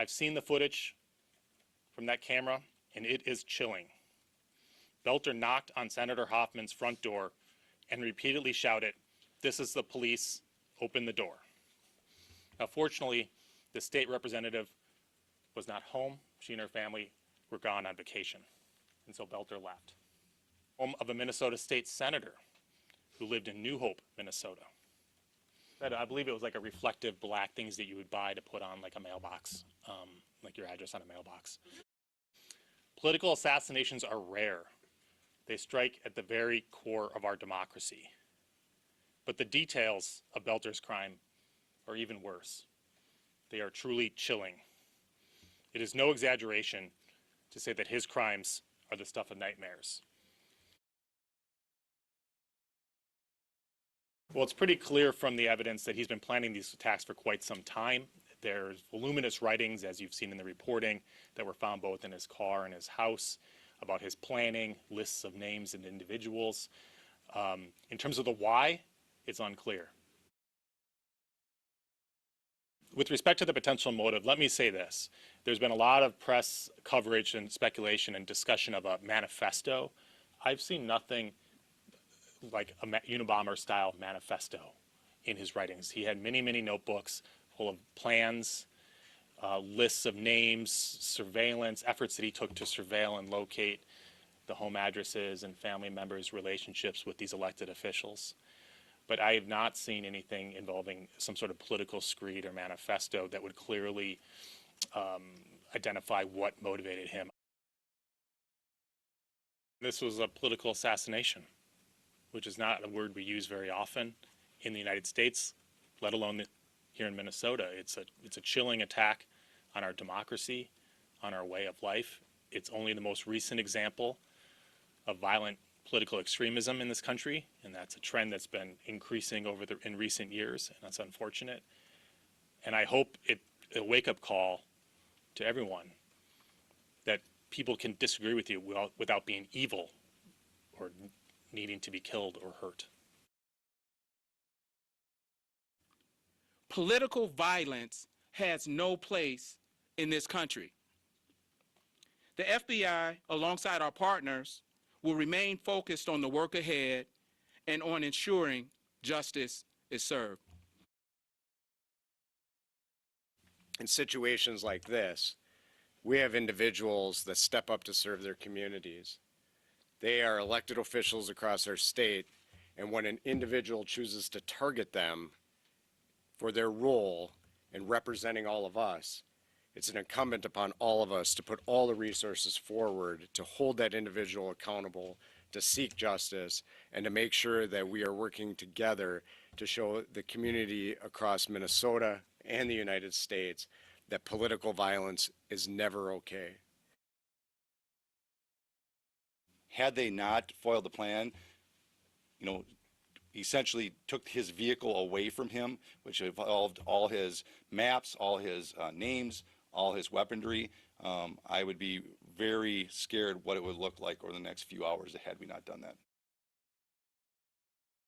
I've seen the footage from that camera, and it is chilling. Boelter knocked on Senator Hoffman's front door and repeatedly shouted, "This is the police, open the door." Now, fortunately, the state representative was not home. She and her family were gone on vacation, and so Boelter left. Home of a Minnesota state senator who lived in New Hope, Minnesota. I believe it was like a reflective black things that you would buy to put on like a mailbox, like your address on a mailbox. Political assassinations are rare. They strike at the very core of our democracy. But the details of Boelter's crime are even worse. They are truly chilling. It is no exaggeration to say that his crimes are the stuff of nightmares. Well, it's pretty clear from the evidence that he's been planning these attacks for quite some time. There's voluminous writings, as you've seen in the reporting, that were found both in his car and his house about his planning, lists of names and individuals. In terms of the why, it's unclear. With respect to the potential motive, let me say this. There's been a lot of press coverage and speculation and discussion of a manifesto. I've seen nothing like a Unabomber-style manifesto in his writings. He had many, many notebooks full of plans, lists of names, surveillance, efforts that he took to surveil and locate the home addresses and family members' relationships with these elected officials. But I have not seen anything involving some sort of political screed or manifesto that would clearly identify what motivated him. This was a political assassination, which is not a word we use very often in the United States, let alone here in Minnesota. It's a chilling attack on our democracy, on our way of life. It's only the most recent example of violent political extremism in this country, and that's a trend that's been increasing in recent years, and that's unfortunate. And I hope it's a wake-up call to everyone that people can disagree with you without being evil or needing to be killed or hurt. Political violence has no place in this country. The FBI, alongside our partners, will remain focused on the work ahead and on ensuring justice is served. In situations like this, we have individuals that step up to serve their communities. They are elected officials across our state, and when an individual chooses to target them for their role in representing all of us, it's an incumbent upon all of us to put all the resources forward to hold that individual accountable, to seek justice, and to make sure that we are working together to show the community across Minnesota and the United States that political violence is never okay. Had they not foiled the plan, essentially took his vehicle away from him, which involved all his maps, all his names, all his weaponry, I would be very scared what it would look like over the next few hours had we not done that.